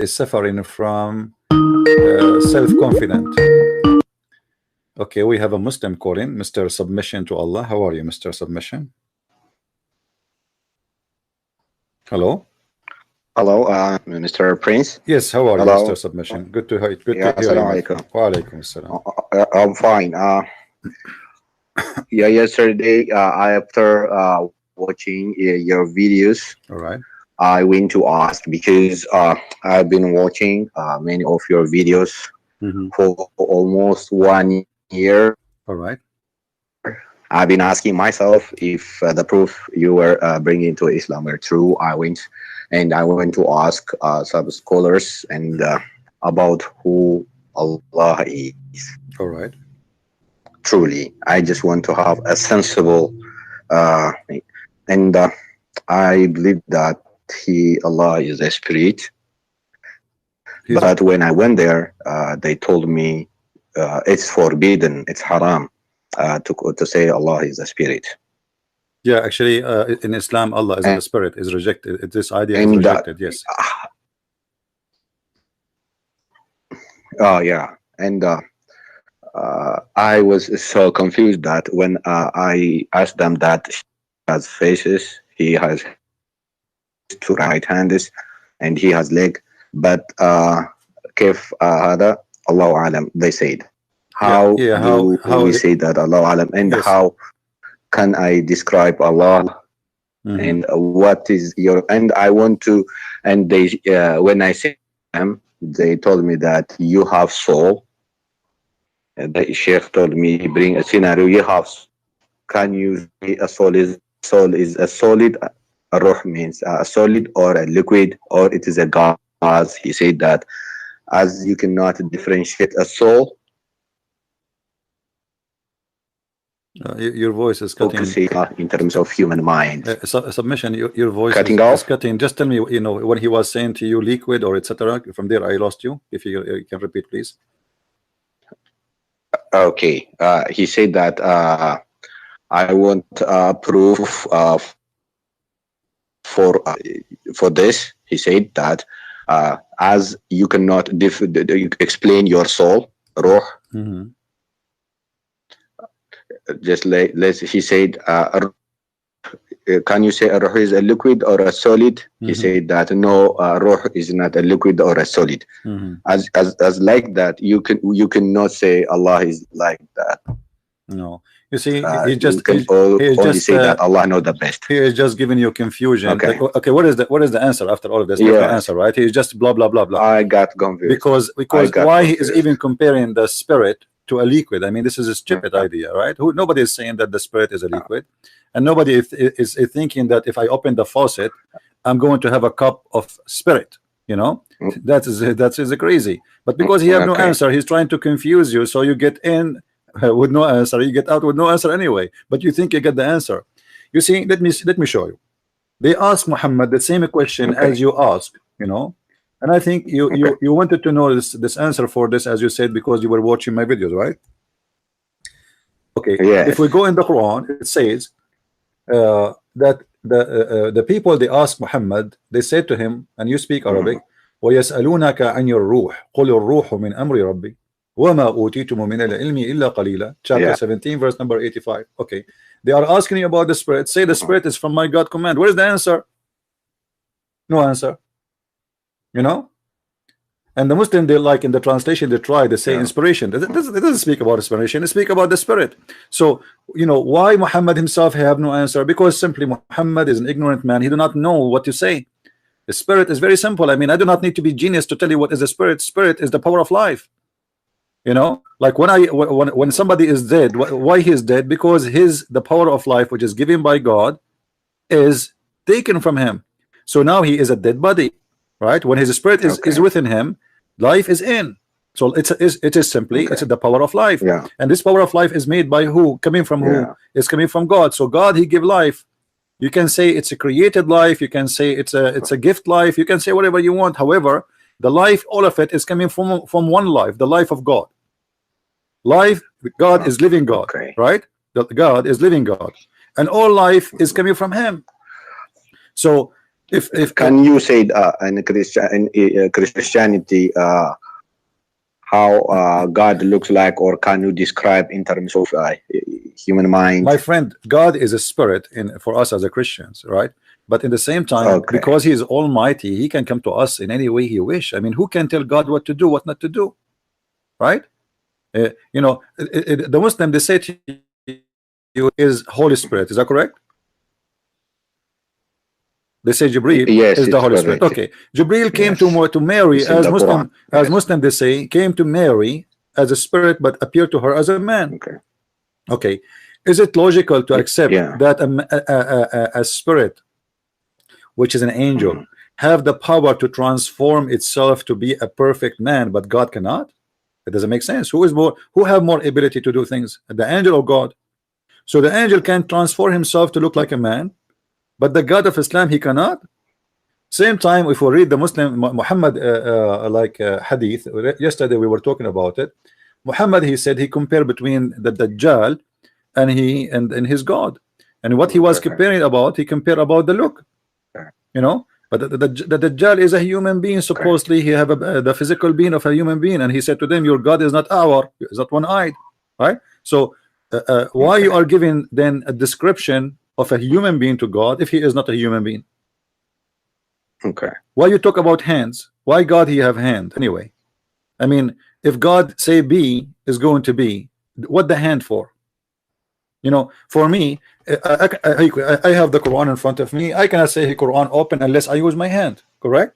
is suffering from self-confident. Okay, we have a Muslim calling, Mr. Submission to Allah. How are you, Mr. Submission? Hello. Hello, Mr. Prince. Yes, how are you, Hello. Mr. Submission? Good to hear. Good Yeah, to hear you. assalamu alaikum. Wa alaikum assalam. I'm fine. Yeah, yesterday after watching your videos, All right. I went to ask because I've been watching many of your videos for almost 1 year. All right. I've been asking myself if the proof you were bringing to Islam were true. I went to ask some scholars and about who Allah is. All right. Truly, I just want to have a sensible, and I believe that Allah is a spirit. But when I went there, they told me it's forbidden, it's haram to say Allah is a spirit. Yeah, actually, in Islam, Allah is a spirit, is rejected. This idea is rejected. Yes. Oh yeah, and I was so confused that when I asked them that he has faces, he has two right hands, and he has leg, but كيف هذا الله أعلم, they said. How do we say that Allah Alam, and how can I describe Allah, and what is your, and I want to, and they when I say them, they told me that you have soul. The Sheikh told me, bring a scenario, you have, can you say a soul is a solid, a ruh means a solid or a liquid, or it is a gas. He said that as you cannot differentiate a soul, your voice is cutting. In terms of human mind. Submission, your voice is cutting. Just tell me, when he was saying to you liquid or etc. From there, I lost you. If you can repeat, please. Okay. He said that I want proof for this. He said that as you cannot explain your soul, ruh. Just like he said, can you say a ruh is a liquid or a solid? He said that no, ruh is not a liquid or a solid. As like that, you cannot say Allah is like that. No, you see, he just only say that Allah knows the best. He is just giving you confusion. Okay. Okay, what is the answer after all of this? There's no answer, right? He's just blah blah blah blah. I got confused because why he is even comparing the spirit to a liquid? I mean, this is a stupid idea, right? Nobody is saying that the spirit is a liquid, and nobody is thinking that if I open the faucet, I'm going to have a cup of spirit. That is crazy. But because he have no answer, he's trying to confuse you, so you get in with no answer, you get out with no answer anyway. But you think you get the answer. You see, let me show you. They asked Muhammad the same question as you ask, and I think you wanted to know this answer for this, as you said, because you were watching my videos, right? Okay. Yes. If we go in the Quran, it says that the people, they asked Muhammad, they said to him, and you speak Arabic, وَيَسْأَلُونَكَ عَنِ الرُّوحِ قُلِ الرُّوحُ مِنْ أَمْرِ رَبِّي وَمَا أُوتِيتُمُ مِنَ الْعِلْمِ إِلَّا قَلِيلًا. Chapter 17, verse number 85. Okay. They are asking you about the spirit. Say the spirit is from my God command. Where is the answer? No answer. And the Muslim, they like in the translation, they try, they say inspiration. It doesn't speak about inspiration, it speak about the spirit. So why Muhammad himself have no answer? Because simply Muhammad is an ignorant man. He do not know what to say. The spirit is very simple. I mean, I do not need to be genius to tell you what is the spirit. Spirit is the power of life. Like when somebody is dead, why he is dead? Because the power of life, which is given by God, is taken from him. So now he is a dead body. Right, when his spirit is within him, life is in. So it is simply it's the power of life, and this power of life is made by who? Coming from who? It's coming from God. So God, he give life. You can say it's a created life. You can say it's a gift life. You can say whatever you want. However, the life, all of it is coming from one life, the life of God. Life, God is living God, right? God is living God, and all life is coming from Him. So If Can you say in Christianity how God looks like, or can you describe in terms of human mind? my friend, God is a spirit for us as a Christians, right? But in the same time, Okay. because he is almighty, he can come to us in any way he wish. I mean, who can tell God what to do, what not to do, right? You know, the Muslim, they say to you is Holy Spirit. Is that correct? They say Jibreel Yes, is the it's Holy Spirit. correct. Okay, Jibreel came Yes. to Mary It's in as the Muslim, Quran. as Yes. Muslim they say, came to Mary as a spirit, but appeared to her as a man. Okay. Okay, is it logical to accept Yeah. that a spirit, which is an angel, Mhm. have the power to transform itself to be a perfect man, but God cannot? It doesn't make sense. Who have more ability to do things, the angel or God? So the angel can transform himself to look like a man, but the God of Islam, he cannot. Same time, if we read the Muslim Muhammad hadith, yesterday we were talking about it. Muhammad, he said he compared between the Dajjal and his God, and what he was Okay. comparing about, he compared about the look, you know. But the Dajjal is a human being. Supposedly, he have the physical being of a human being, and he said to them, "Your God is not is not one-eyed, right?" So, why you are giving then a description of a human being to God if he is not a human being? Okay. Why you talk about hands? Why God he have hand anyway? I mean, if God say be is going to be, what the hand for? You know, for me, I have the Quran in front of me. I cannot say Quran open unless I use my hand. Correct?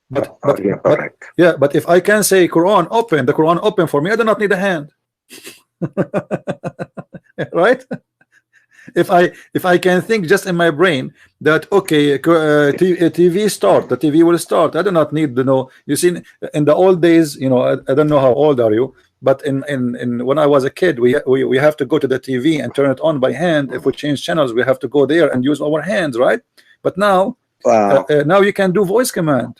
But Yeah, correct. yeah, but if I can say Quran open, the Quran open for me, I do not need a hand. Right? If I can think just in my brain that okay, TV start, the TV will start. I do not need to know. You see, in the old days, you know, I don't know how old are you, but in when I was a kid, we have to go to the TV and turn it on by hand. If we change channels, we have to go there and use our hands, right? But now now you can do voice command.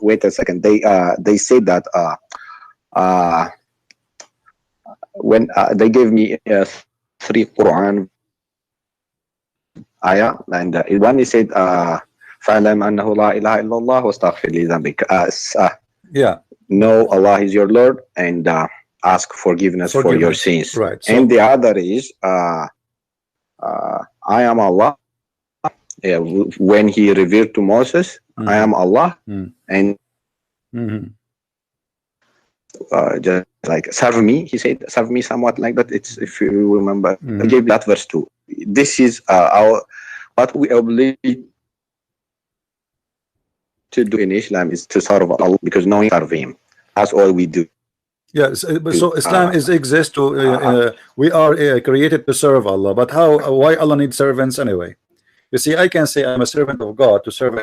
Wait a second. They say that when they gave me 3 Quran ayah, and one he said فَعْلَمْ أَنَّهُ لَا إِلَهَ إِلَّا اللَّهُ وَاسْتَغْفِرْ لِذَنبِكَ. Yeah. Know Allah is your Lord and ask forgiveness for your sins. Right. And the other is I am Allah. When he revealed to Moses, I am Allah, and just like serve me, he said, serve me, somewhat like that. It's, if you remember, I gave that verse too. This is what we obliged to do in Islam is to serve Allah, because no one serve him. That's all we do. Yes, so Islam exists to we are created to serve Allah, but why Allah needs servants anyway? You see, I can say I'm a servant of God to serve,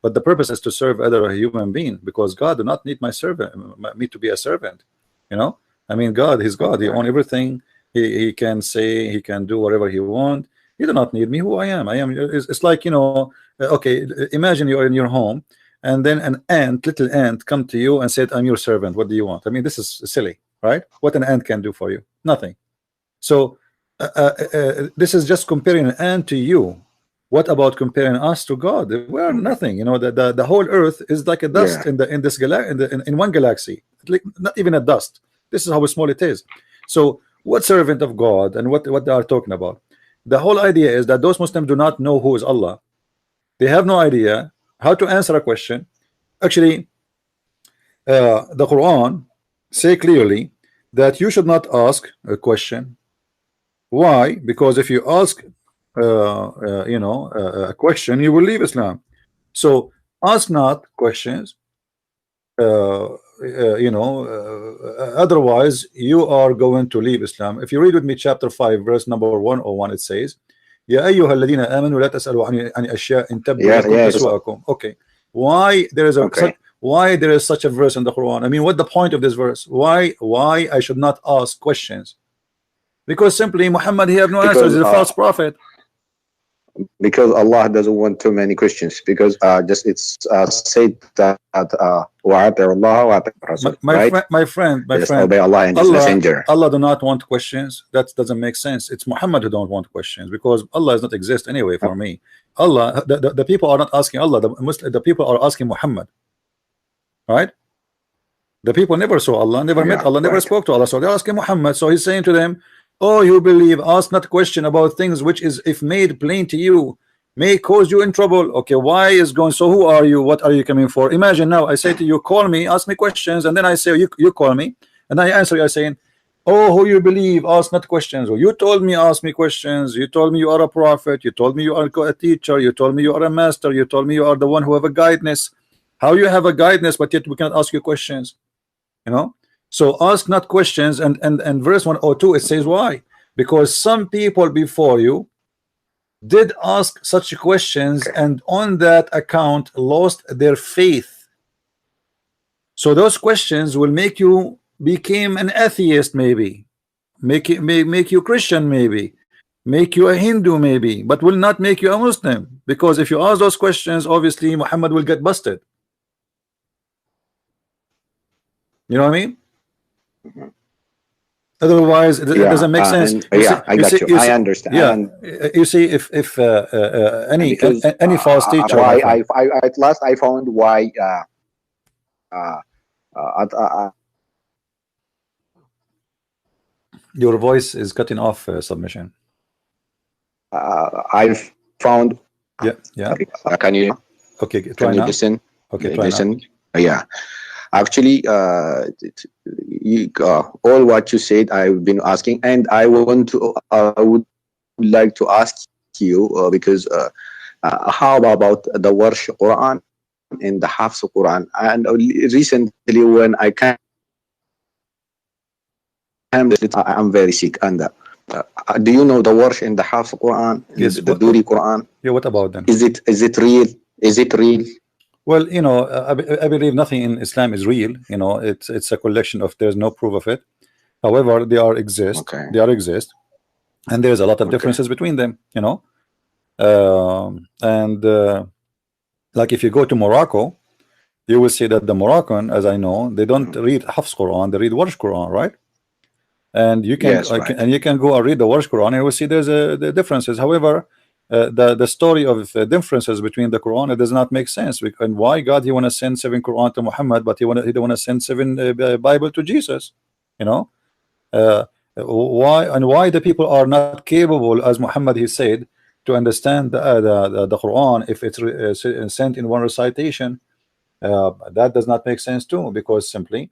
but the purpose is to serve other human being, because God do not need me to be a servant. You know, I mean, God, He's God. He owns everything. He can say, He can do whatever He wants. He do not need me. Who I am. It's like, you know. Okay, imagine you are in your home, and then an little ant, come to you and said, "I'm your servant. What do you want?" I mean, this is silly, right? What an ant can do for you? Nothing. So this is just comparing an ant to you. What about comparing us to God? We're nothing. You know, the whole earth is like a dust in this in one galaxy. Like, not even a dust. This is how small it is. So what servant of God and what they are talking about? The whole idea is that those Muslims do not know who is Allah. They have no idea how to answer a question. Actually, the Quran say clearly that you should not ask a question. Why? Because if you ask a question, you will leave Islam. So ask not questions. Otherwise you are going to leave Islam. If you read with me chapter 5 verse number 101, it says, يا أيها الذين آمنوا لا تسألوا عن أشياء إن تبدو لكم تسؤكم. Okay, why there is such a verse in the Quran? I mean, what the point of this verse? Why I should not ask questions? Because simply Muhammad, he have no answers. He's a false prophet. because Allah doesn't want too many questions, because just it's said that وَأَطِيعُوا اللَّهَ وَأَطِيعُوا الرَّسُولَ, right? My friend, Just obey Allah and His messenger. Allah do not want questions. That doesn't make sense. It's Muhammad who don't want questions, because Allah does not exist anyway for me. Allah, the people are not asking Allah. The people are asking Muhammad, right? The people never saw Allah, never met Allah, never spoke to Allah, so they're asking Muhammad. So he's saying to them, oh, you believe, ask not question about things which is, if made plain to you, may cause you in trouble. Okay, why is going? So who are you? What are you coming for? Imagine now I say to you, call me, ask me questions, and then I say you call me, and I answer you. I saying, oh, who you believe, ask not questions. Or you told me ask me questions. You told me you are a prophet. You told me you are a teacher. You told me you are a master. You told me you are the one who have a guidance. How you have a guidance, but yet we cannot ask you questions? You know, so ask not questions, and verse 102 it says why? Because some people before you did ask such questions, and on that account lost their faith. So those questions will make you become an atheist, maybe make you Christian, maybe make you a Hindu, maybe, but will not make you a Muslim, because if you ask those questions, obviously Muhammad will get busted. You know what I mean? Otherwise, it doesn't make sense. I got you. I understand. Yeah, you see, if any false teacher. I at last I found why. Your voice is cutting off. Submission. I found. Yeah. Can you? Okay. Can you listen? Okay. Listen. Yeah. Actually, all what you said, I've been asking, and I would like to ask you because how about the Warsh Quran and the Hafs Quran? And recently, when I came, I'm very sick. And do you know the Warsh and the Hafs Quran? Yes. The Duri Quran. Yeah. What about them? Is it real? Is it real? Well, you know, I believe nothing in Islam is real. You know, it's a collection of, there's no proof of it. However, they are exist. Okay. They are exist, and there's a lot of differences between them. You know, like if you go to Morocco, you will see that the Moroccan, as I know, they don't read Hafs Quran, they read Warsh Quran, right? And you can and you can go and read the Warsh Quran, and you will see there's the differences. However, the story of differences between the Quran, it does not make sense. And why God he want to send 7 Quran to Muhammad, but he don't want to send 7 Bible to Jesus? You know, why the people are not capable, as Muhammad he said, to understand the Quran if it's sent in one recitation? That does not make sense too, because simply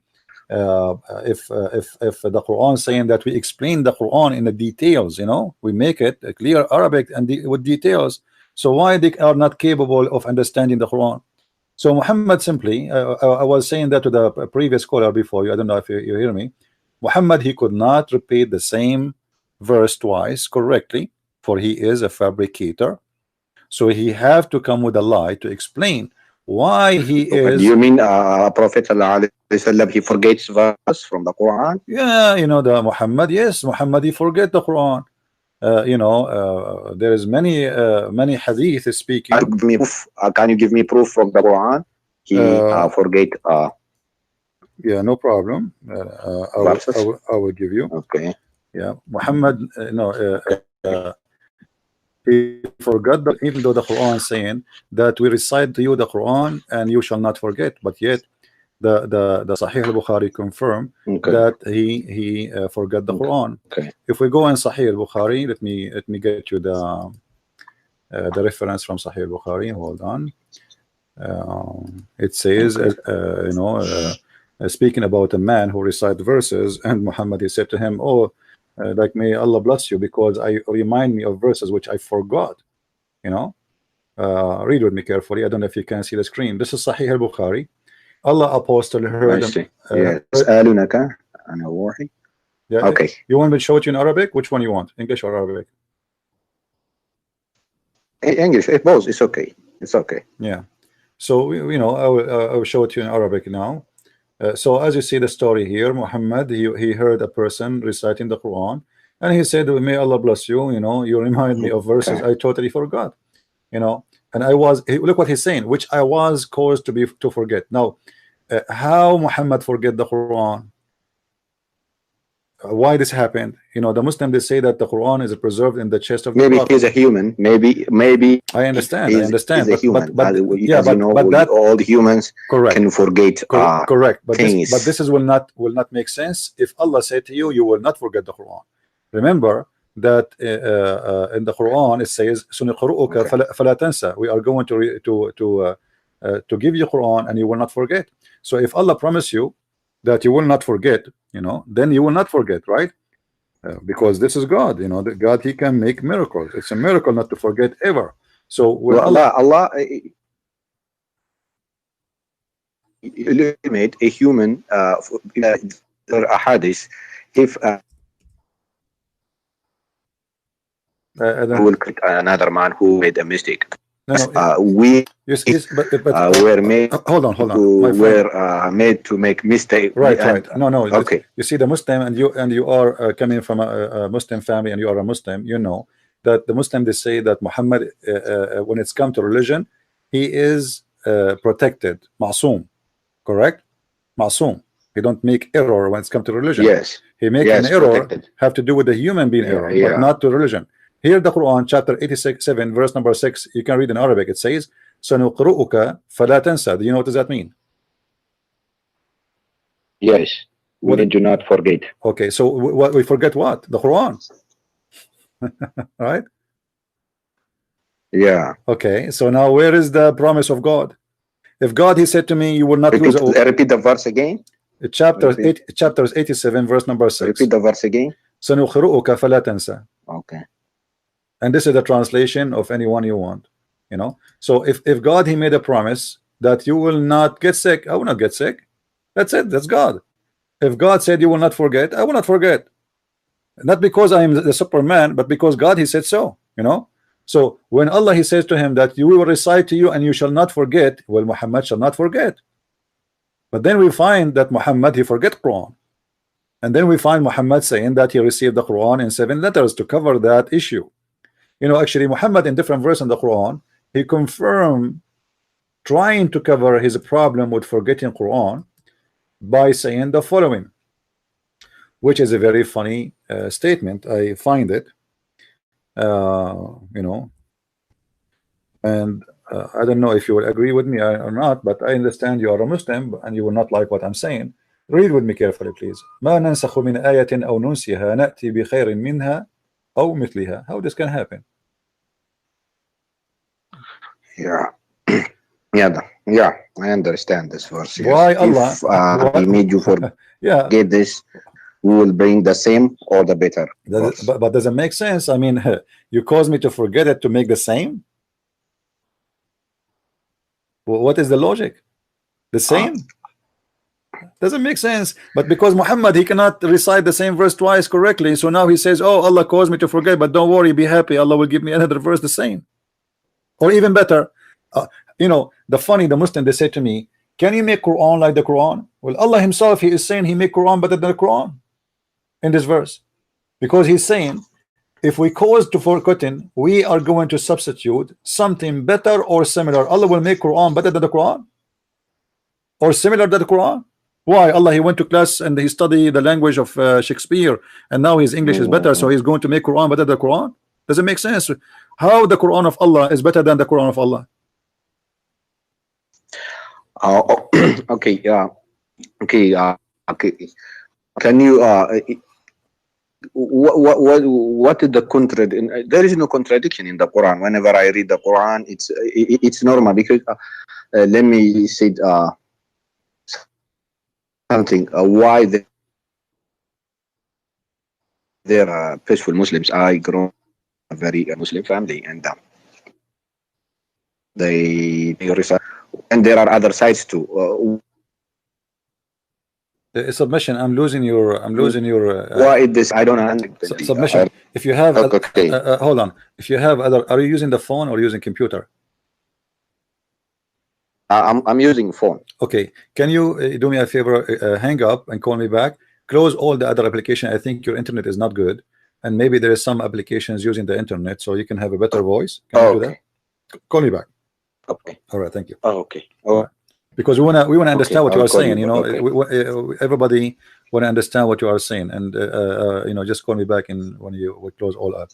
if the Quran saying that we explain the Quran in the details, you know, we make it a clear Arabic and with details, so why they are not capable of understanding the Quran? So Muhammad simply, I was saying that to the previous caller before you, I don't know if you hear me. Muhammad, he could not repeat the same verse twice correctly, for he is a fabricator, so he have to come with a lie to explain why he is. Do you mean Prophet he forgets verse from the Quran? Yeah, you know, the Muhammad, yes, Muhammad he forget the Quran. You know, there is many hadith speaking. Can you give me proof from the Quran? He forget. Yeah, no problem. I will give you. Okay. Yeah, Muhammad, he forgot that, even though the Quran is saying that we recite to you the Quran and you shall not forget, but yet the Sahih al-Bukhari confirm that he forgot the Quran. If we go in Sahih al-Bukhari, let me get you the reference from Sahih al-Bukhari. Hold on. It says, speaking about a man who recited verses, and Muhammad he said to him, oh, like may Allah bless you, because I remind me of verses which I forgot. You know, read with me carefully. I don't know if you can see the screen. This is Sahih al-Bukhari. Allah apostle heard them. Yeah. Okay. You want me to show it you in Arabic? Which one you want? English or Arabic? English. Both. It's okay. It's okay. Yeah. So you know, I will show it to you in Arabic now. So as you see the story here, Muhammad he heard a person reciting the Quran, and he said, may Allah bless you, you know, you remind me of verses I totally forgot, you know. And I was, look what he's saying, which I was caused to forget. Now, how Muhammad forget the Quran? Why this happened? You know, the Muslim, they say that the Quran is preserved in the chest of the Maybe Prophet. he's a human. Maybe I understand. he's But, a human. but yeah, as you know, but that all the humans correct. can forget Correct. But things. this is will not make sense if Allah said to you, you will not forget the Quran. Remember that in the Quran it says, "Suniqru'uka fala tansa." We are going to give you Quran and you will not forget. So if Allah promised you that you will not forget, you know, then you will not forget, right? Because this is God, you know, that God, He can make miracles. It's a miracle not to forget ever. So when Allah eliminate a human a hadith if who will correct another man who made a mistake. No, we yes, but were made. Hold on. Were made to make mistake. Right. No. Okay. You see, the Muslim and you are coming from a Muslim family, and you are a Muslim. You know that the Muslim, they say that Muhammad, when it's come to religion, he is protected, ma'soom, correct? Ma'soom. He don't make error when it's come to religion. Yes. He make an error protected. have to do with the human being error, but not to religion. Here, the Quran, chapter 87, verse number 6, you can read in Arabic. It says, "Sanuqru'uka fala tansa." Do you know what does that mean? Yes. We do not forget. Okay, so we forget what? The Quran. Right? Yeah. Okay, so now where is the promise of God? If God, He said to me, you will not lose. Repeat the verse again. Chapters 87, verse number 6. Repeat the verse again. Sanuqru'uka fala tansa. Okay. And this is the translation of anyone you want, you know. So if God, He made a promise that you will not get sick, I will not get sick. That's it. That's God. If God said you will not forget, I will not forget. Not because I am the Superman, but because God, He said so, you know. So when Allah, He says to him that you will recite to you and you shall not forget, well, Muhammad shall not forget. But then we find that Muhammad, he forget Quran. And then we find Muhammad saying that he received the Quran in 7 letters to cover that issue. You know, actually, Muhammad in different verses in the Quran, he confirmed trying to cover his problem with forgetting Quran by saying the following, which is a very funny statement. I find it, you know, and I don't know if you will agree with me or not, but I understand you are a Muslim and you will not like what I'm saying. Read with me carefully, please. ما ننسخ من آية أو ننسها نأتي بخير منها أو مثلها. How this can happen? Yeah. Yeah, I understand this verse. Yes. Why Allah? If He made you forget this, we will bring the same or the better. But does it make sense? I mean, you caused me to forget it to make the same? What is the logic? The same? Doesn't make sense. But because Muhammad, he cannot recite the same verse twice correctly, so now he says, oh, Allah caused me to forget, but don't worry, be happy, Allah will give me another verse the same. Or even better, you know, the Muslim, they say to me, can you make Quran like the Quran? Well, Allah Himself, He is saying He make Quran better than the Quran in this verse, because He's saying if we cause to forgetting, we are going to substitute something better or similar. Allah will make Quran better than the Quran or similar to the Quran. Why? Allah, He went to class and he studied the language of Shakespeare, and now his English is better, so he's going to make Quran better than the Quran. Does it make sense? How the Quran of Allah is better than the Quran of Allah? Okay. Okay. Can you what is the contradiction? There is no contradiction in the Quran. Whenever I read the Quran, it's normal, because let me say something. Why they're peaceful Muslims. I grew up in a very Muslim family, and they recite, and there are other sides too. Submission. I'm losing your. Why is this? I don't understand. Submission. If you have, okay. Hold on. If you have other, are you using the phone or using computer? I'm using phone. Okay. Can you do me a favor? Hang up and call me back. Close all the other application. I think your internet is not good. and maybe there is some applications using the internet, so you can have a better voice. Can you do that? Call me back. Okay. All right, thank you. Oh, okay. Oh, because we wanna understand what you I'll are call saying. you You know, back. everybody wanna understand what you are saying, and you know, just call me back in when we close all up.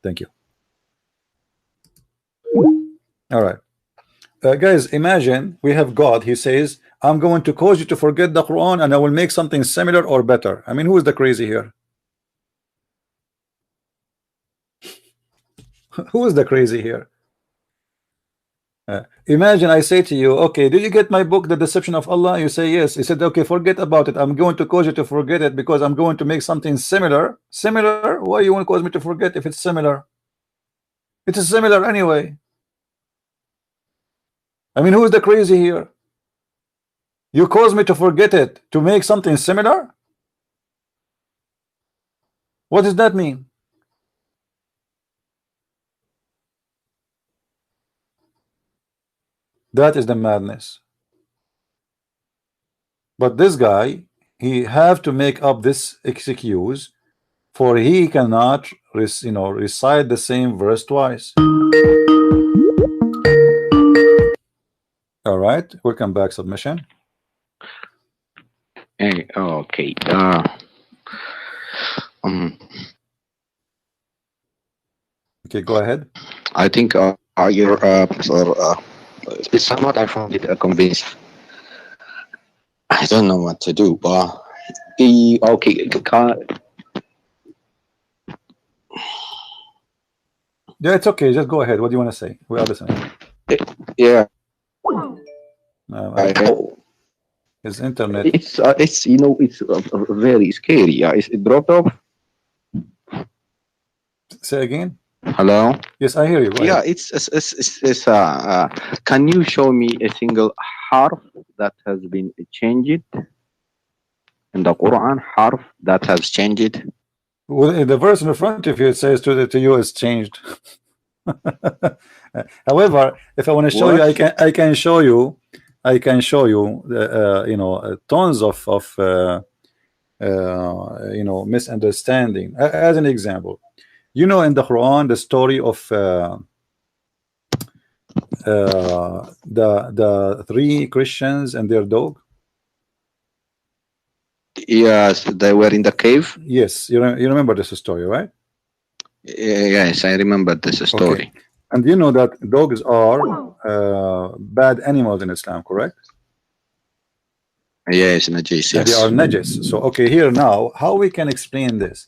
Thank you. All right, guys. Imagine we have God. He says, "I'm going to cause you to forget the Quran, and I will make something similar or better." I mean, who is the crazy here? Who is the crazy here? Imagine I say to you, okay, did you get my book, The Deception of Allah? You say yes. He said, okay, forget about it. I'm going to cause you to forget it because I'm going to make something similar. Similar? Why you want to cause me to forget if it's similar? It is similar anyway. I mean, who is the crazy here? You cause me to forget it to make something similar? What does that mean? That is the madness. But this guy, he have to make up this excuse, for he cannot recite the same verse twice. All right, welcome back. Submission. Hey, okay. Okay, go ahead. I think your somewhat I found it convinced. I don't know what to do. Okay. Yeah, it's okay. Just go ahead. What do you want to say? We are listening. Yeah. His internet. It's you know it's very scary. Yeah, it dropped off. Say again. Hello. Yes, I hear you. Go Yeah, ahead. it's can you show me a single harf that has been changed in the Quran? Harf that has changed. Well, the verse in the front of you, it says to you is changed. However, if I want to show you, I can show you. I can show you tons of misunderstanding. As an example, in the Quran, the story of the three Christians and their dog. Yes, they were in the cave. Yes, you remember this story, right? Yes, I remember this story. Okay. And you know that dogs are bad animals in Islam, correct? Yes, najis. Yes, they are najis. So okay, here now, how we can explain this?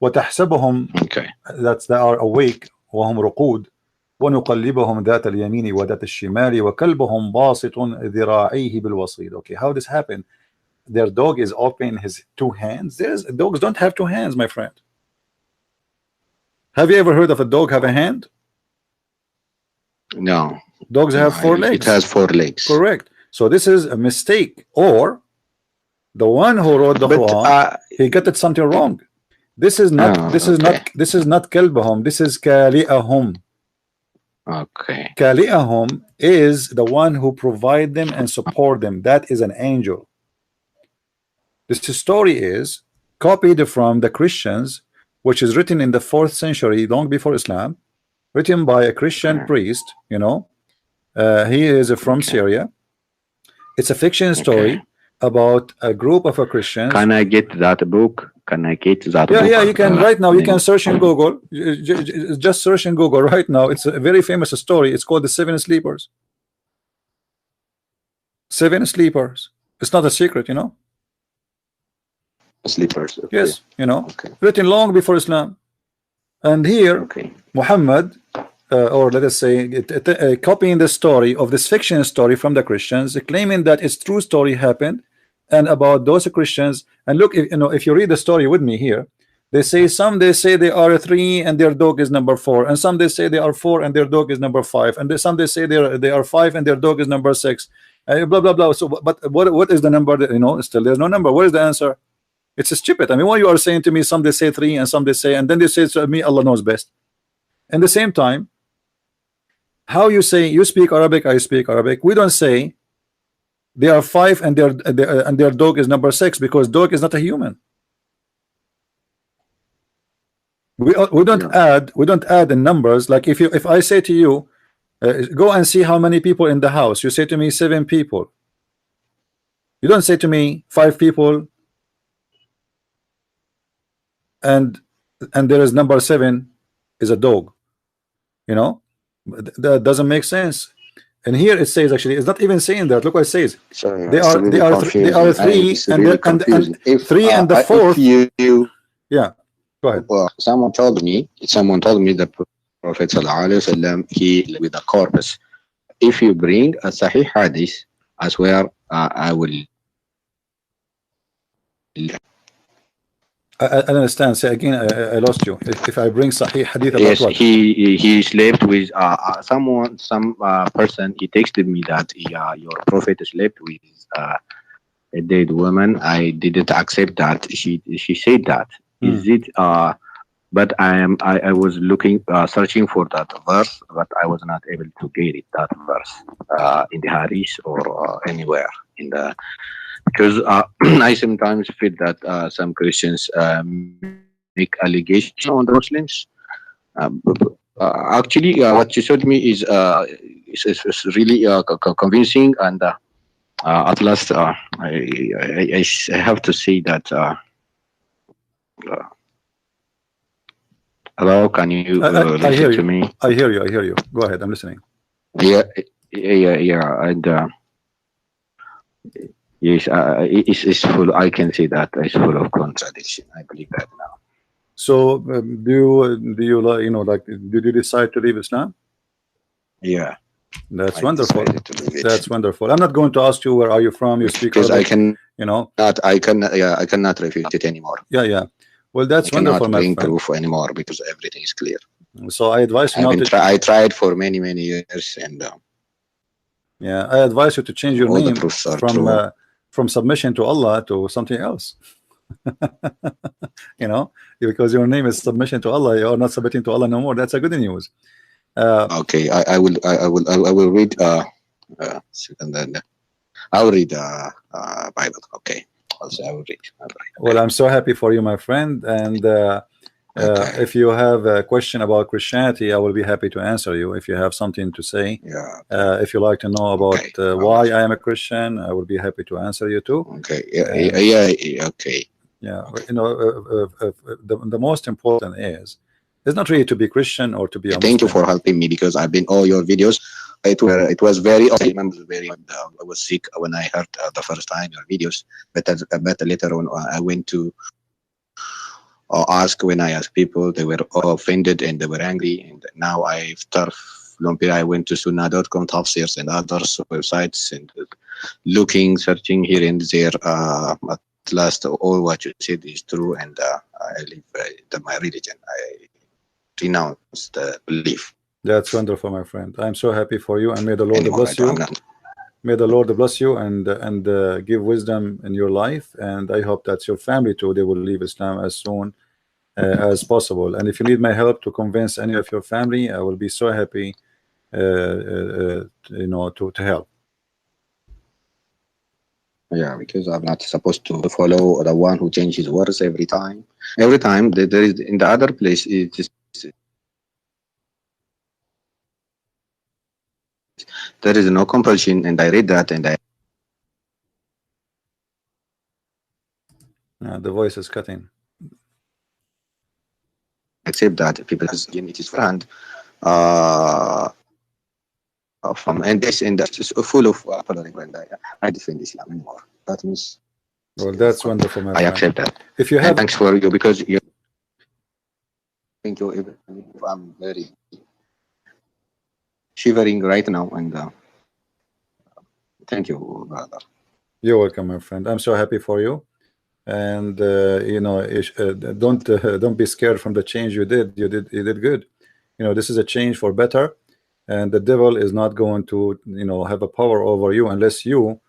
وتحسبهم, okay, that they are awake, وهم رقود, ونقلبهم ذات اليمين وذات الشمال وكلبهم باسط ذراعيه بالوصيد. Okay, how this happened? Their dog is opening his two hands. Dogs don't have two hands, my friend. Have you ever heard of a dog have a hand? No. Dogs have four legs. It has 4 legs. Correct. So this is a mistake, or the one who wrote the Quran, he got it something wrong. This is not. This is not kalbahum. This is kali'ahum. Okay. Kali'ahum is the one who provide them and support them. That is an angel. This story is copied from the Christians, which is written in the 4th century, long before Islam, written by a Christian priest. He is from Syria. It's a fiction story about a group of Christians. Can I get that book? Can I get that book? Yeah, you can right now. You can search in Google. Just search in Google right now. It's a very famous story. It's called The 7 Sleepers. 7 Sleepers. It's not a secret, Sleepers. Okay. Yes, written long before Islam. And here, Muhammad, or let us say, copying the story of this fiction story from the Christians, claiming that its true story happened, and about those Christians. And look, if you read the story with me here, they say they say they are 3 and their dog is number 4, and some they say they are 4 and their dog is number 5, and some they say they are 5 and their dog is number 6. Blah blah blah. So, but what is the number? Still there's no number. What is the answer? It's stupid. I mean, what you are saying to me, some they say 3 and some they say, and then they say to me, Allah knows best. At the same time, how you say you speak Arabic, I speak Arabic. We don't say they are 5 and their dog is number 6, because dog is not a human. We don't add in numbers. Like if I say to you, go and see how many people in the house, you say to me 7 people. You don't say to me 5 people and there is number 7 is a dog. You know, that doesn't make sense. And here it says, actually it's not even saying that. Look what it says. Sorry, They are 3 and 3 and the 4th. Yeah, go ahead. Well, someone told me the Prophet ﷺ, he with the corpus. If you bring a Sahih Hadith, I swear I will. I understand. Say again. I lost you. If I bring Sahih Hadith about Yes, what? he slept with some person. He texted me that your Prophet slept with a dead woman. I didn't accept that. She said that. Is it? But I was looking, searching for that verse, but I was not able to get it. That verse in the Hadith or anywhere in the, because I sometimes feel that some Christians make allegations on the Muslims. Actually, what you showed me is really convincing, and at last I have to say that. Hello, can you I hear listen you. to me? I hear you. Go ahead. I'm listening. Yeah, and yes, it's full. I can see that it's full of contradiction. I believe that now. So do you like, you know, like, did you decide to leave Islam? Yeah, That's I wonderful. decided to leave it. That's wonderful. I'm not going to ask you where are you from. You speak Because Arabic, I can you know. I cannot refute it anymore. Yeah. Well, that's I cannot wonderful, my bring friend. proof anymore because everything is clear. So I advise you not to. I tried for many years, and Yeah, I advise you to change your all the name proofs are true. from submission to Allah to something else. You know, because your name is submission to Allah, you are not submitting to Allah no more. That's a good news. Okay, I will read. Second, I'll read Bible. Okay, also I will read. Well, I'm so happy for you, my friend. And Okay. if you have a question about Christianity, I will be happy to answer you. If you have something to say, Yeah. if you like to know about why I am a Christian, I will be happy to answer you too. Okay. Yeah. Okay. Yeah. You know, the most important is it's not really to be Christian or to be a Thank you Muslim. for helping me, because I've been all your videos. It was very. I remember very. I was sick when I heard the first time your videos, but later on I went to ask. When I asked people, they were offended and they were angry. And now after long period, I went to Sunnah.com, Tafsirs, and other websites, and searching here and there. At last, all what you said is true, and I live my religion. I renounce the belief. That's wonderful, my friend. I'm so happy for you, and may the Lord bless you. May the Lord bless you and give wisdom in your life. And I hope that your family too, they will leave Islam as soon as possible. And if you need my help to convince any of your family, I will be so happy, you know, to help. Yeah, because I'm not supposed to follow the one who changes words every time. Every time there is in the other place, it just there is no compulsion, and I read that, and I. The voice is cutting. Accept that people it is friend from and this is full of following, and I defend Islam anymore. That means. Well, that's wonderful, my friend. I accept that. If you have, and thanks for you, because you. Thank you. Even if I'm very shivering right now, and thank you, brother. You're welcome, my friend. I'm so happy for you. And you know, don't be scared from the change you did. You did good. You know, this is a change for better, and the devil is not going to, you know, have a power over you unless you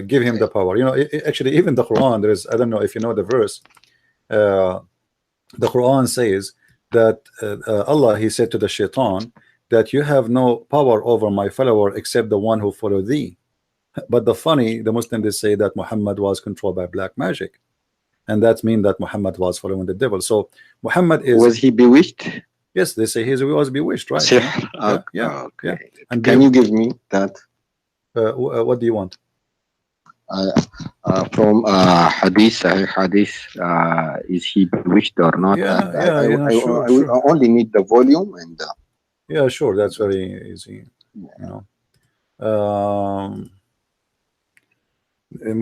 give him the power. You know, actually, even the Quran, there is, I don't know if you know the verse. The Quran says that Allah, he said to the shaitan that you have no power over my follower except the one who follow thee. But the Muslims, they say that Muhammad was controlled by black magic. and that means that Muhammad was following the devil. So Muhammad is, Was he bewitched? yes, they say he was bewitched, right? Sihr. Yeah. Okay. And Can you give me that? what do you want? From hadith, Sahih hadith, is he bewitched or not? Yeah, And yeah, sure, I will only need the volume and. Yeah, sure, that's very easy. You know,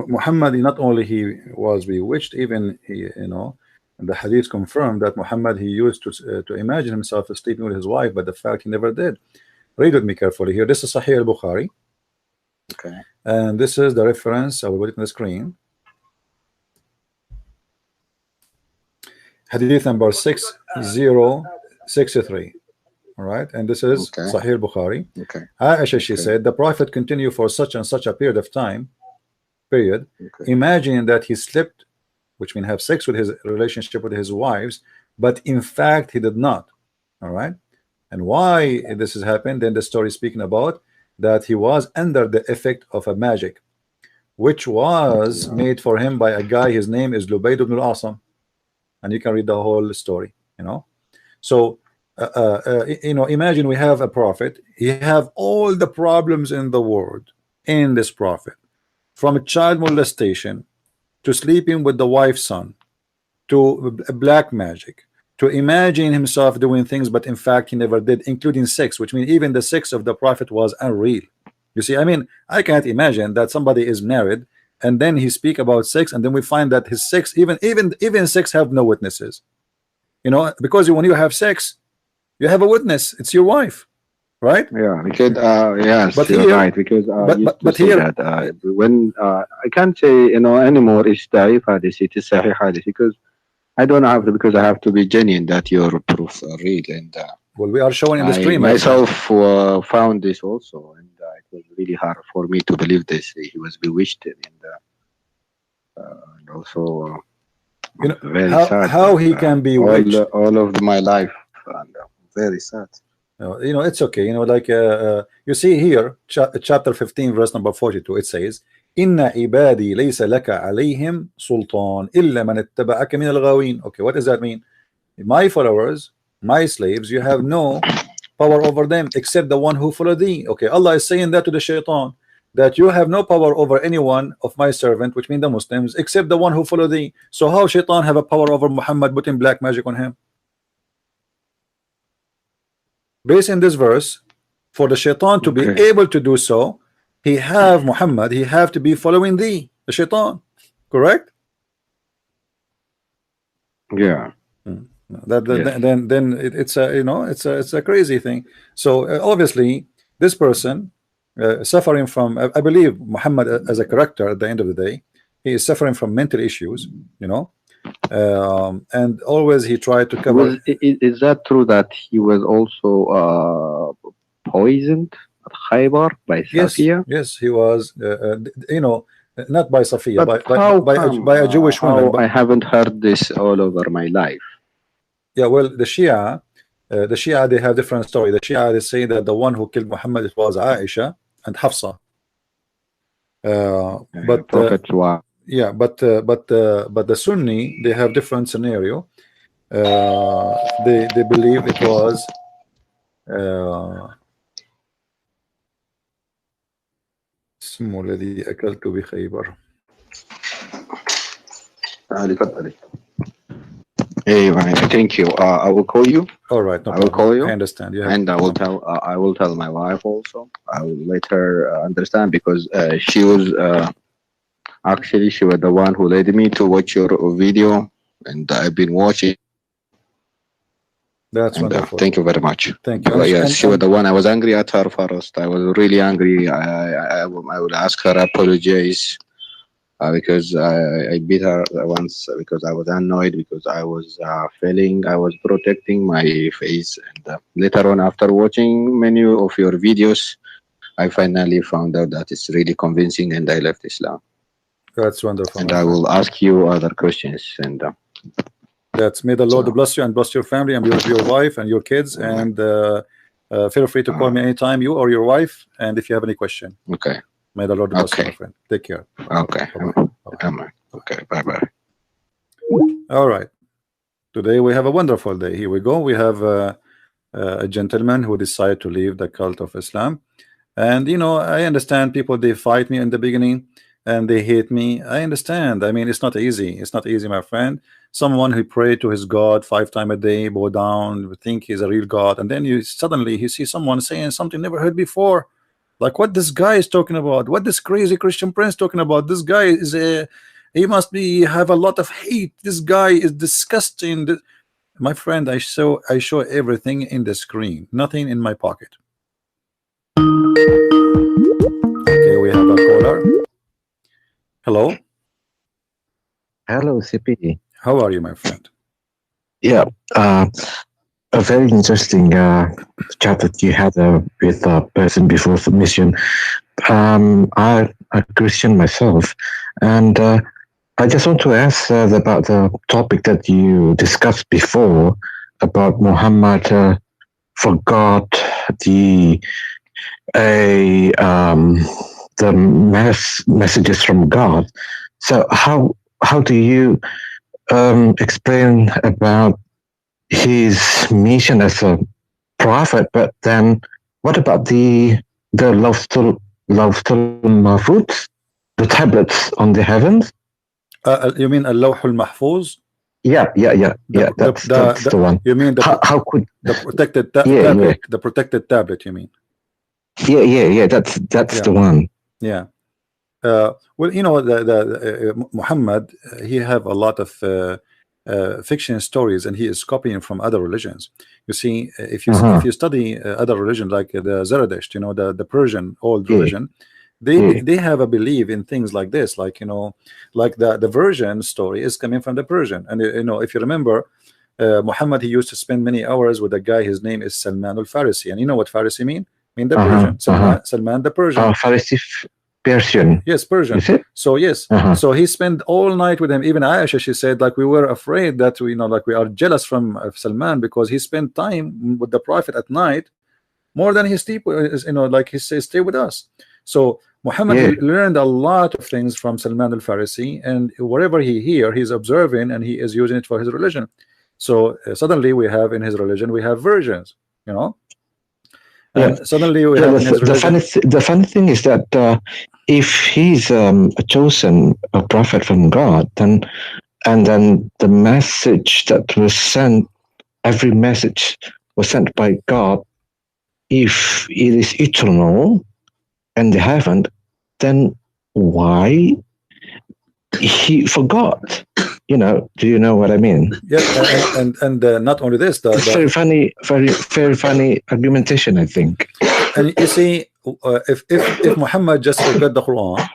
Muhammad, not only he was bewitched, even he, the hadith confirmed that Muhammad, he used to imagine himself sleeping with his wife, but the fact he never did. Read with me carefully here. This is Sahih al-Bukhari. Okay. And this is the reference. I will put it on the screen. Hadith number 6063. All right, and this is Sahih al-Bukhari. Okay. Aisha, she said, the Prophet continued for such and such a period of time, imagining that he slept, which means have sex with his relationship with his wives, but in fact he did not. All right, and why this has happened? Then the story is speaking about that he was under the effect of a magic, which was made for him by a guy. His name is Lubayd ibn al-Asam, and you can read the whole story. So imagine we have a prophet. He have all the problems in the world in this prophet, from child molestation to sleeping with the wife's son, to black magic, to imagine himself doing things, but in fact he never did, including sex, which means even the sex of the prophet was unreal. You see, I mean, I can't imagine that somebody is married and then he speak about sex, and then we find that his sex, even sex, have no witnesses. Because when you have sex, you have a witness. It's your wife, right? Yeah, because yes, but you're here, right. Because but here, that, when I can't say anymore, it's Da'if hadith, it is Sahih hadith, because I don't have to, because I have to be genuine that your proofs are real. And well, we are showing in the screen. I myself found this also, and it was really hard for me to believe this. He was bewitched, and also very sad. How he can be all of my life, and very sad. It's okay. You see here, chapter 15, verse number 42. It says, "Inna ibadi laysa laka alayhim sultan illa man ittaba'aka min al-ghawin." Okay, what does that mean? My followers, my slaves, you have no power over them except the one who follow thee. Okay, Allah is saying that to the shaitan, that you have no power over anyone of my servant, which means the Muslims, except the one who follow thee. So how shaitan have a power over Muhammad, putting black magic on him? Based in this verse, for the shaitan to be able to do so, he have Muhammad, he have to be following thee, the shaitan, correct? Yeah. Then it's a crazy thing. So obviously this person suffering from, I believe Muhammad as a character, at the end of the day, he is suffering from mental issues, and always he tried to cover. Is that true that he was also poisoned at Khaybar by Safiya? Yes, he was. Not by Safiya, by a Jewish woman. I haven't heard this all over my life. Yeah, well, the Shia, they have different story. The Shia, they say that the one who killed Muhammad, it was Aisha and Hafsa. But the Sunni, they have different scenario. They believe it was اسمه الذي أكلت بخيبر. Hey, thank you. I will call you. All right, no I will call you. I understand. And I will tell. I will tell my wife also. I will let her understand, because she was actually she was the one who led me to watch your video, and I've been watching. That's wonderful. Thank you very much. Thank you. Yes, she was the one. I was angry at her first. I was really angry. I would ask her apologize. Because I beat her once, because I was annoyed, because I was feeling I was protecting my face. And later on, after watching many of your videos, I finally found out that it's really convincing, and I left Islam. That's wonderful. And I will ask you other questions. And that's, may the Lord bless you and bless your family and your wife and your kids. And feel free to call me anytime, you or your wife, and if you have any question. Okay. May the Lord bless you, my friend. Take care. Okay. Bye-bye. Okay. Bye-bye. All right. Today we have a wonderful day. Here we go. We have a gentleman who decided to leave the cult of Islam. And you know, I understand people, they fight me in the beginning and they hate me. I understand. I mean, it's not easy. It's not easy, my friend. Someone who prayed to his God 5 times a day, bow down, think he's a real God, and then you suddenly you see someone saying something never heard before. Like what this guy is talking about, what this crazy Christian Prince talking about. This guy is he must be have a lot of hate. This guy is disgusting. My friend, I show everything in the screen, nothing in my pocket. Okay, we have a caller. Hello. Hello, CP. How are you, my friend? Yeah, a very interesting chat that you had with a person before submission. I'm a Christian myself, and I just want to ask about the topic that you discussed before about Muhammad forgot the messages from God. So how do you explain about his mission as a prophet? But then what about the Lawful Mahfuz, the tablets on the heavens? You mean Al-Lawh al-Mahfuz? Yeah. That's the one. You mean how could the protected tablet? Yeah. The protected tablet, you mean? Yeah. That's the one. Yeah. Well, you know, the Muhammad, he have a lot of fiction stories, and he is copying from other religions. You see, if you study other religions like the Zoroastrian, you know, the Persian old religion, they have a belief in things like this, like, you know, like the version story is coming from the Persian. And you know, if you remember, Muhammad, he used to spend many hours with a guy, his name is Salman al-Farisi, and you know what Farisi mean the Persian. Salman the Persian. Farisi Persian. Yes, Persian. Is it? So yes, so he spent all night with him. Even Aisha, she said, like, we were afraid that we, you know, like we are jealous from Salman because he spent time with the Prophet at night more than he sleep, you know, like he says, stay with us. So Muhammad learned a lot of things from Salman al-Farisi, and whatever he hear, he's observing and he is using it for his religion. So suddenly we have in his religion, we have versions, you know. And suddenly we have in his religion. The funny thing is that if he's a chosen prophet from God, then the message that was sent, every message was sent by God. If it is eternal and they haven't, then why he forgot? You know, do you know what I mean? Yeah, and not only this, it's very funny argumentation, I think. And you see, if Muhammad just forgot the Quran,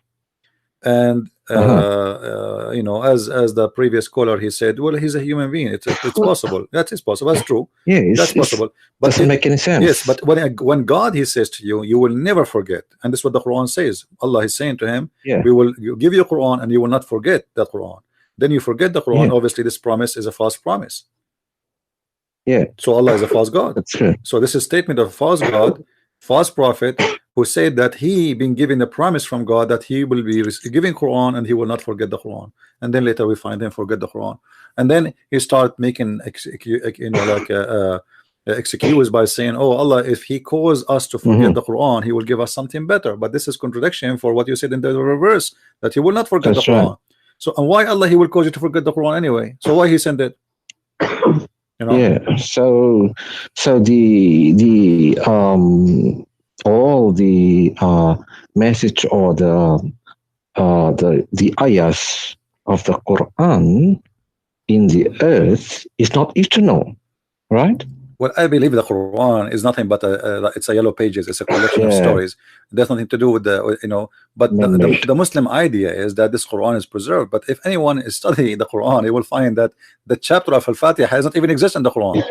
and you know, as the previous caller, he said, well, he's a human being. It's possible. That is possible. That's true. Yeah, that's possible. But doesn't make any sense. Yes, but when God, he says to you, you will never forget, and this is what the Quran says. Allah is saying to him, we will give you Quran, and you will not forget the Quran. Then you forget the Quran. Obviously, this promise is a false promise. Yeah. So Allah is a false God. That's true. So this is a statement of a false God, false prophet, who said that he been given a promise from God that he will be giving Quran and he will not forget the Quran. And then later we find him forget the Quran. And then he start making, you know, like excuse by saying, oh, Allah, if he calls us to forget the Quran, he will give us something better. But this is contradiction for what you said in the reverse, that he will not forget the Quran. Right. So, and why Allah, he will cause you to forget the Quran anyway? So why he sent it? You know? Yeah. So the all the message or the ayahs of the Quran in the earth is not eternal, right? Well, I believe the Quran is nothing but it's a yellow pages. It's a collection of stories. There's nothing to do with the, you know. But the Muslim idea is that this Quran is preserved. But if anyone is studying the Quran, he will find that the chapter of Al-Fatiha has not even exist in the Quran.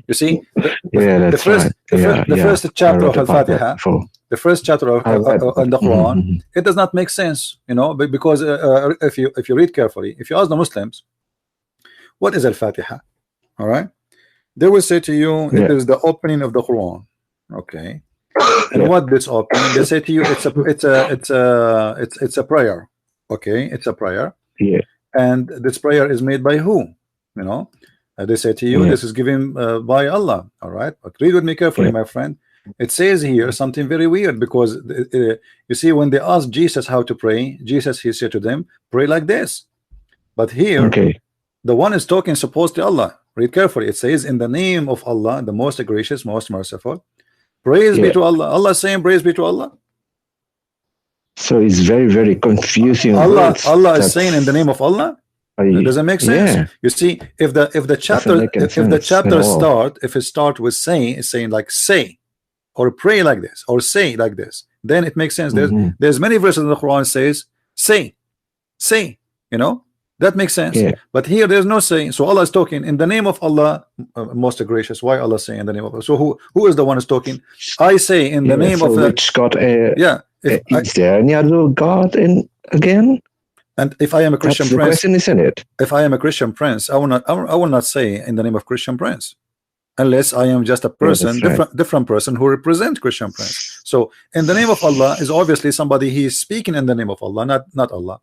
You see, the first chapter of Al-Fatiha, the first chapter of the Quran, it does not make sense, you know, because if you read carefully, if you ask the Muslims, what is Al-Fatiha? All right. They will say to you, it is the opening of the Quran. Okay. And what this opening? They say to you, it's a prayer. Okay, it's a prayer. Yeah. And this prayer is made by who? You know, they say to you, Yeah. this is given by Allah. All right, but read with me carefully, Yeah. my friend. It says here something very weird, because you see, when they asked Jesus how to pray, Jesus, he said to them, pray like this. But here, Okay. the one is talking supposed to Allah. Read carefully. It says, in the name of Allah, the most gracious, most merciful. Praise be Yeah. to Allah. Allah saying praise be to Allah. So it's very, very confusing. Allah words. Allah is That's- saying in the name of Allah. It doesn't make sense. Yeah. You see, if the chapter make any if the sense chapter at all. start with saying like say, or pray like this, or say like this, then it makes sense. Mhm. There's many verses in the Quran says say, you know, that makes sense. Yeah. But here there's no saying. So Allah is talking in the name of Allah, most gracious. Why Allah saying in the name of Allah? So who is the one who's talking? I say in the Yeah, name so of which God? yeah. Is there any other God in again? And if I am a Christian That's the prince, question, isn't it? if I am a Christian prince, I will not say in the name of Christian prince, unless I am just a person, that's right. different person who represent Christian prince. So in the name of Allah is obviously somebody he is speaking in the name of Allah, not Allah.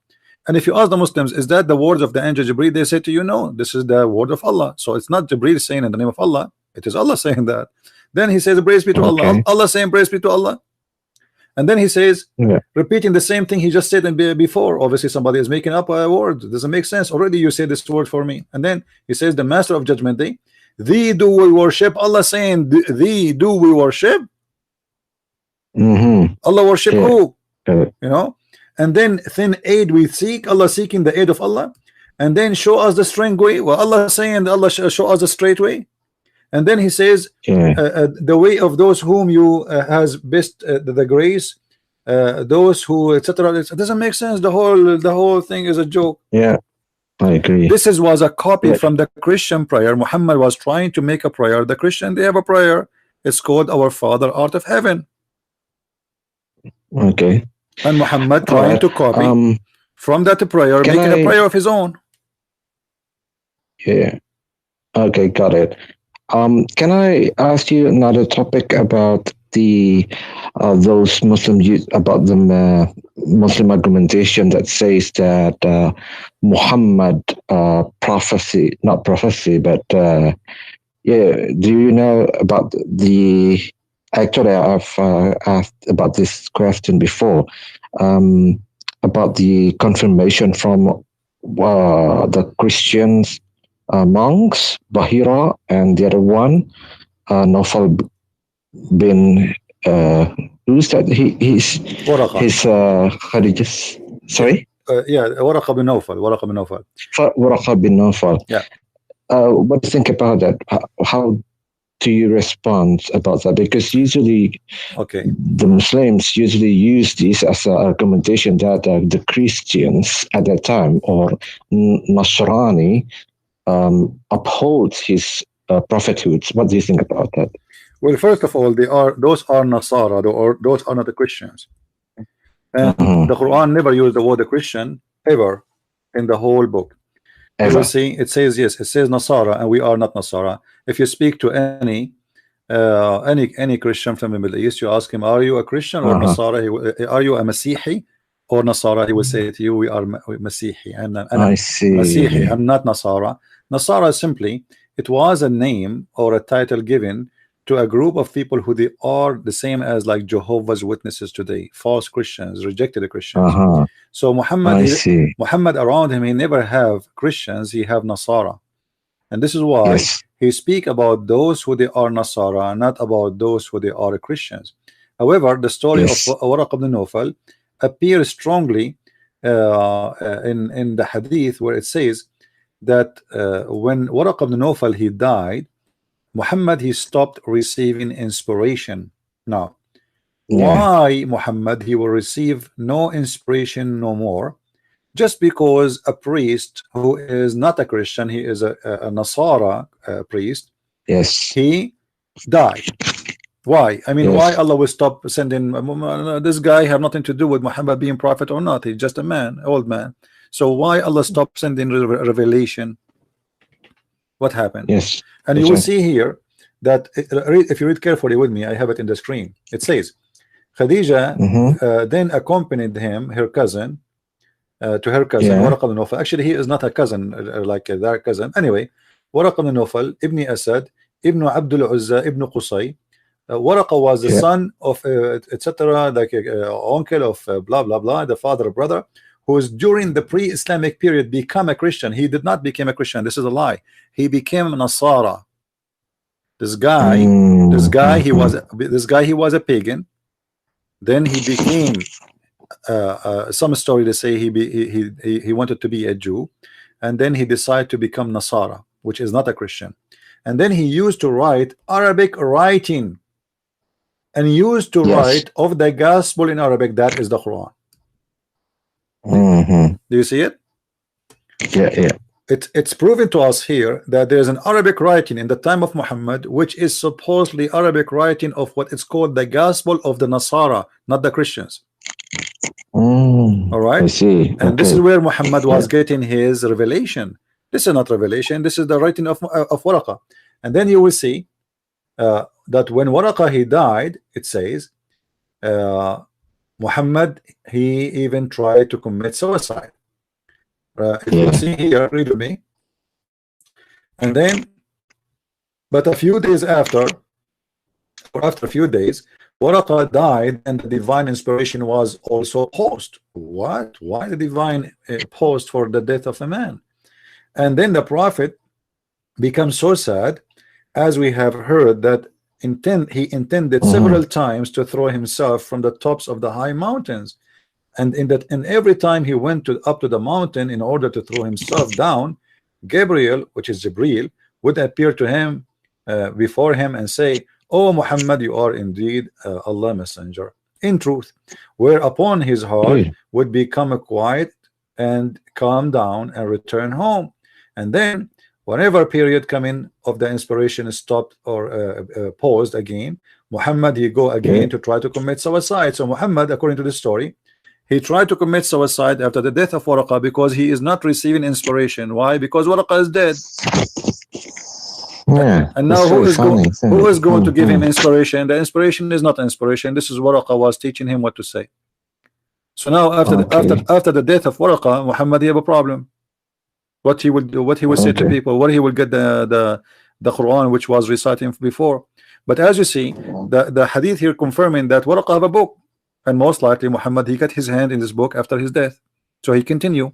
And if you ask the Muslims, is that the words of the angel Jibreel? They say to you, no, this is the word of Allah. So it's not Jibreel saying in the name of Allah, it is Allah saying that. Then he says praise be to Allah. Okay. Allah saying praise be to Allah. And then he says, Yeah. repeating the same thing he just said before. Obviously, somebody is making up a word. It doesn't make sense. Already you say this word for me. And then he says, the master of judgment day, thee do we worship. Allah saying, thee do we worship. Mm-hmm. Allah worship Yeah. who? Correct. You know? And then aid we seek. Allah seeking the aid of Allah. And then show us the straight way. Well, Allah saying, Allah show us the straight way. And then he says, Yeah. the way of those whom you has best the grace, those who etc. It doesn't make sense. The whole thing is a joke. Yeah. I agree. This was a copy Yeah. from the Christian prayer. Muhammad was trying to make a prayer. The Christian, they have a prayer. It's called Our Father art of heaven. Okay. And Muhammad trying Alright. to copy from that prayer, Can making a I- prayer of his own. Yeah. Okay, got it. Can I ask you another topic about the those Muslim about the Muslim argumentation that says that Muhammad prophecy, not prophecy, but yeah. Do you know about the? Actually, I've asked about this question before, about the confirmation from the Christians. Monks, Bahira, and the other one, Nawfal bin, who's that? He's Waraqa. Khadija's, sorry? Yeah, Waraqa bin Nawfal. Waraqa bin Nawfal. Waraqa bin Nawfal. Yeah. What do you think about that? How do you respond about that? Because usually Okay. the Muslims usually use this as an argumentation that the Christians at that time, or Nasrani, upholds his prophethood. What do you think about that? Well, first of all, those are Nasara, or those are not the Christians. And Mhm. the Quran never used the word Christian ever in the whole book. You Ever. will see it says, yes, it says Nasara, and we are not Nasara. If you speak to any Christian from the Middle East, you ask him, are you a Christian or Nasara? Are you a Masihi or Nasara? He will say to you, we are Masihi. And I see. Masihi, I'm not Nasara. Nasara simply, it was a name or a title given to a group of people who they are the same as like Jehovah's Witnesses today, false Christians, rejected Christians. So I see. Muhammad around him, he never have Christians, he have Nasara. And this is why Yes. he speak about those who they are Nasara, not about those who they are Christians. However, the story Yes. of Waraq ibn Nawfal appears strongly in the hadith, where it says that when Waraq ibn Nawfal he died, Muhammad he stopped receiving inspiration. Now, why Muhammad he will receive no inspiration no more? Just because a priest who is not a Christian, he is a Nasara priest, Yes. he died. Why? I mean, Yes. why Allah will stop sending this guy? Have nothing to do with Muhammad being prophet or not. He's just a man, old man. So why Allah stop sending revelation? What happened? Yes. And you will see here that if you read carefully with me, I have it in the screen. It says Khadija then accompanied him, her cousin, to her cousin, Yeah. Waraq ibn Nawfal. Actually, he is not a cousin, like their cousin. Anyway, Waraq ibn Nawfal, Ibn Asad, Ibn Abdul Uzza, Ibn Qusay. Waraqa was the Yeah. son of etc., like uncle of blah blah blah, the father or brother, who is during the pre-Islamic period become a Christian. He did not become a Christian. This is a lie. He became Nasara. This guy, he was a pagan. Then he became some story to say he wanted to be a Jew, and then he decided to become Nasara, which is not a Christian. And then he used to write Arabic writing, and used to write of the gospel in Arabic. That is the Quran. Do you see it? Yeah. It's proven to us here that there's an Arabic writing in the time of Muhammad, which is supposedly Arabic writing of what is called the gospel of the Nasara, not the Christians. All right. I see. And this is where Muhammad was getting his revelation. This is not revelation. This is the writing of Waraqa. And then you will see that when Waraqa he died, it says Muhammad, he even tried to commit suicide. If you see here, read with me. And then, but a few days after, or after a few days, Waraqa died, and the divine inspiration was also paused. What? Why the divine paused for the death of the man? And then the prophet becomes so sad, as we have heard, that he intended several times to throw himself from the tops of the high mountains. And every time he went up to the mountain in order to throw himself down, Gabriel, which is Jibreel, would appear to him before him and say, "Oh Muhammad, you are indeed Allah messenger in truth," whereupon his heart would become quiet and calm down and return home. And then whenever period coming of the inspiration is stopped or paused again, Muhammad he go again to try to commit suicide. So Muhammad, according to the story, he tried to commit suicide after the death of Waraqa because he is not receiving inspiration. Why? Because Waraqa is dead. Yeah. And now who is going to give him inspiration? The inspiration is not inspiration. This is Waraqa was teaching him what to say. So now after the death of Waraqa, Muhammad he have a problem. What he will do, what he will say to people, what he will get the Quran which was reciting before. But as you see, the hadith here confirming that Waraqa have a book. And most likely Muhammad he got his hand in this book after his death, so he continue.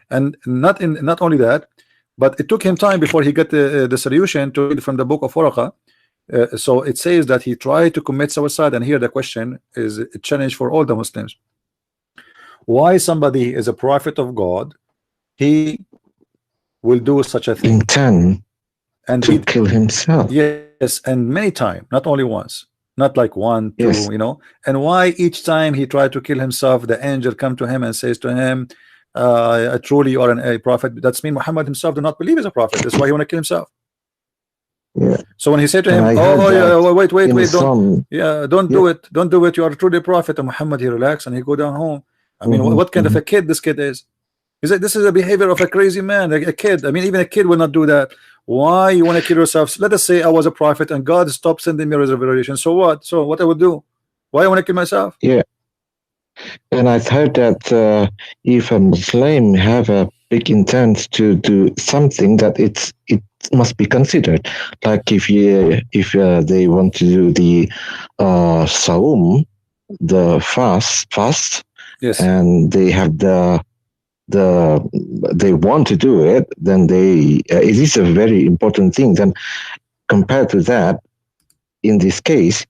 And not only that, but it took him time before he got the solution to read from the book of Waraqa. So it says that he tried to commit suicide, and here the question is a challenge for all the Muslims. Why somebody is a prophet of God, he will do such a thing, intend and to kill himself? Yes, and many times, not only once. Not like one, two, you know. And why each time he tried to kill himself, the angel come to him and says to him, truly you are a prophet. That's mean Muhammad himself do not believe he's a prophet. That's why he want to kill himself. So when he said to him, don't do it, you are truly a prophet, and Muhammad he relaxed and he go down home. I mean, what kind of a kid this kid is? He said this is a behavior of a crazy man, a kid. I mean, even a kid will not do that. Why you want to kill yourself? Let us say I was a prophet and God stopped sending me revelation. So what? So what I would do? Why I want to kill myself? And I've heard that if a Muslim have a big intent to do something, that it must be considered. Like if they want to do the Saum, the fast, and they have they want to do it, then it is a very important thing. Then compared to that, in this case,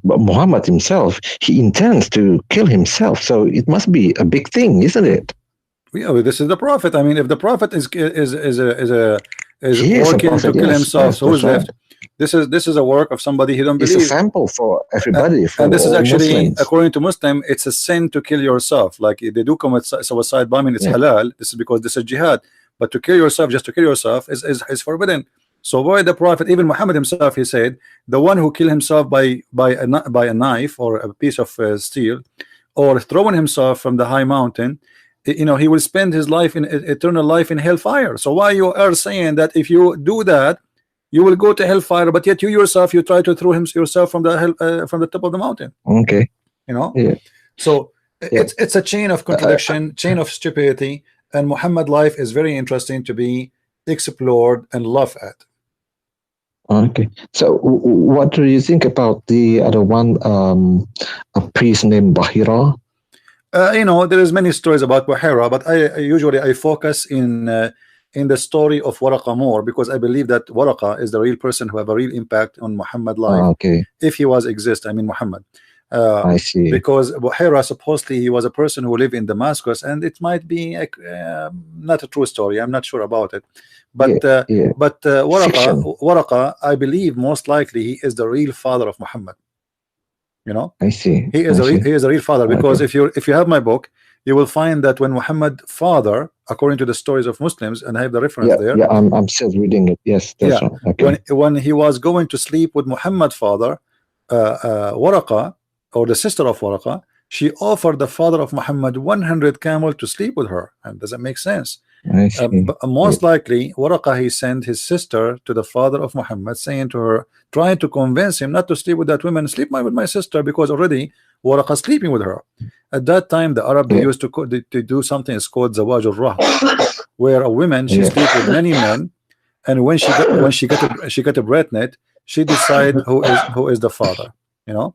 Muhammad himself, he intends to kill himself, so it must be a big thing, isn't it? Yeah, this is the prophet. I mean, if the prophet is working to kill himself, so who's left? This is a work of somebody he don't believe. It's a sample for everybody. And this is actually Muslims. According to Muslim, it's a sin to kill yourself. Like if they do commit suicide bombing, it's halal. This is because this is jihad. But to kill yourself, just to kill yourself, is forbidden. So why the prophet, even Muhammad himself, he said, the one who kill himself by a knife or a piece of steel, or throwing himself from the high mountain, you know, he will spend his life in eternal life in hellfire. So why you are saying that if you do that, you will go to hellfire, but yet you yourself, you try to throw yourself from the top of the mountain. Okay. You know. So It's a chain of contradiction, chain of stupidity, and Muhammad life is very interesting to be explored and laughed at. Okay, so what do you think about the other one, a priest named Bahira? You know, there is many stories about Bahira, but I usually focus in the story of Waraqa more, because I believe that Waraqa is the real person who have a real impact on Muhammad life. Okay, If he was exist, I mean Muhammad. I see. Because Bahira supposedly he was a person who lived in Damascus, and it might be not a true story. I'm not sure about it, but Waraqa, I believe most likely he is the real father of Muhammad. You know, I see. He is a real father, because if you have my book, you will find that when Muhammad father, according to the stories of Muslims, and I have the reference there. Yeah, I'm still reading it. Yes, that's right. Okay. When he was going to sleep with Muhammad father, Waraqa, or the sister of Waraqa, she offered the father of Muhammad 100 camel to sleep with her. And does that make sense? I see. But most likely Waraqa, he sent his sister to the father of Muhammad, saying to her, trying to convince him not to sleep with that woman, sleep with my sister, because already Waraqa sleeping with her. At that time the Arab, they used to do something, it's called Zawaj al-Raht, where a woman, she sleep with many men, and when she got a pregnant, she decide who is the father, you know.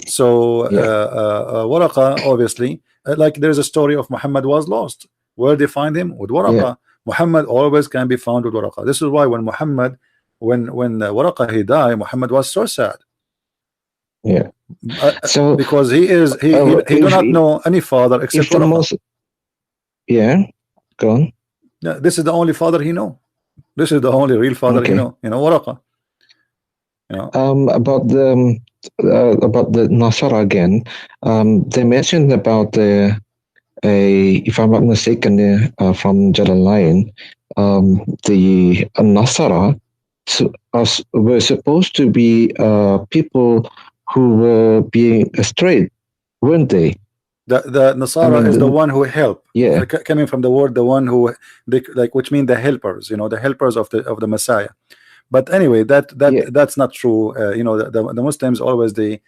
So Waraqa, obviously, like there's a story of Muhammad was lost. Where they find him? With Waraqa. Muhammad always can be found with Waraqa. This is why when Muhammad, when Waraqa he died, Muhammad was so sad. Yeah. So because he do not know any father except Waraqa. Go on. Yeah, this is the only father he know. This is the only real father he know. You know, Waraqa. You know. About the Nasara again. They mentioned about if I'm not mistaken, from Jalalain, the Nasara were supposed to be people who were being straight, weren't they? The Nasara is the one who help. Yeah, coming from the word, the one who which mean the helpers. You know, the helpers of the Messiah. But anyway, that's not true. You know, the Muslims always they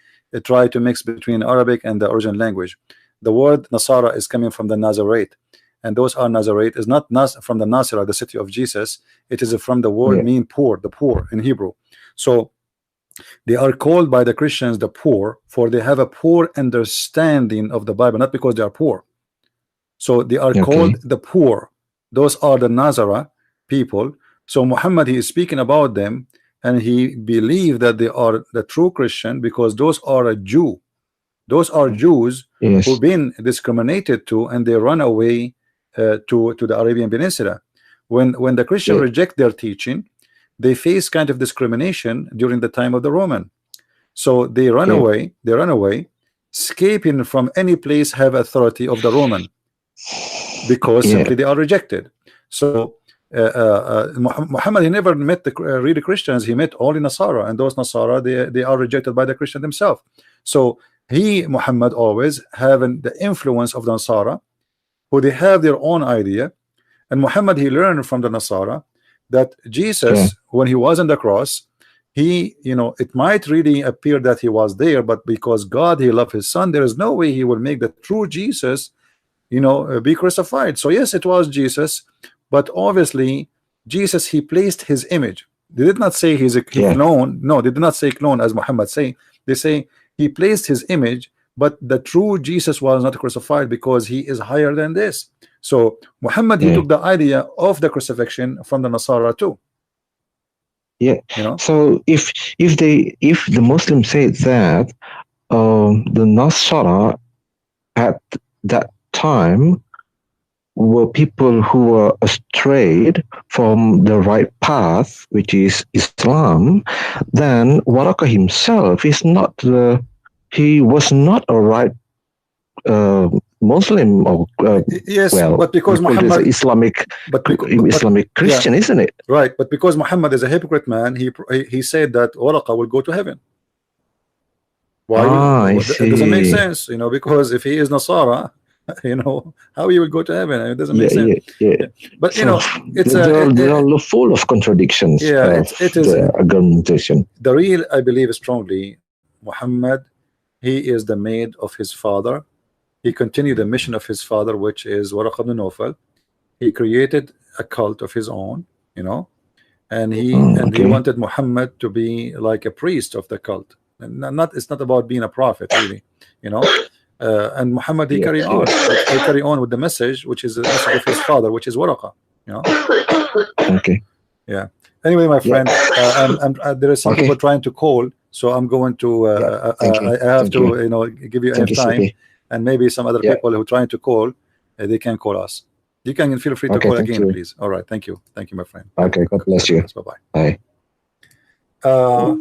try to mix between Arabic and the original language. The word Nasara is coming from the Nazarite, and those are Nazarite is not from the Nasira, the city of Jesus. It is from the word mean poor, the poor in Hebrew. So they are called by the Christians the poor, for they have a poor understanding of the Bible, not because they are poor. So they are called the poor. Those are the Nazara people. So Muhammad, he is speaking about them, and he believed that they are the true Christian, because those are a Jew. Those are Jews who've been discriminated to, and they run away to the Arabian Peninsula. When the Christians reject their teaching, they face kind of discrimination during the time of the Roman. So they run away. They run away, escaping from any place have authority of the Roman, because simply they are rejected. So Muhammad, he never met the really Christians. He met only Nasara, and those Nasara, they are rejected by the Christian themselves. So Muhammad always having the influence of the Nasara, who they have their own idea. And Muhammad, he learned from the Nasara that Jesus, when he was on the cross, he, you know, it might really appear that he was there, but because God, he loved his son, there is no way he will make the true Jesus, you know, be crucified. So yes, it was Jesus, but obviously Jesus, he placed his image. They did not say he's a clone. No, they did not say clone as Muhammad say. They say he placed his image, but the true Jesus was not crucified, because he is higher than this. So Muhammad, he took the idea of the crucifixion from the Nasara too. Yeah. You know? So if the Muslims say that the Nasara at that time were people who were strayed from the right path, which is Islam, then Waraqa himself is not he was not a right Muslim, or but because Muhammad Islamic Christian, isn't it? Right, but because Muhammad is a hypocrite man, he said that Waraqa will go to heaven. Why? It doesn't make sense, you know, because if he is Nasara, you know, how he will go to heaven? It doesn't make sense. But so, you know, it's they're full of contradictions. It is the argumentation. The real, I believe strongly, Muhammad, he is the maid of his father. he continued the mission of his father, which is Waraq ibn Nawfal. He created a cult of his own, you know, and he wanted Muhammad to be like a priest of the cult. And it's not about being a prophet, really, you know. And Muhammad, he carried on with the message, which is the message of his father, which is Waraqa, you know. Okay. Yeah. Anyway, my friend, there is some people trying to call, so I'm going to. I have to, you know, give you enough time, and maybe some other people who are trying to call, they can call us. You can feel free to call again, please. All right. Thank you. Thank you, my friend. Okay. God bless you. Bye bye. Bye.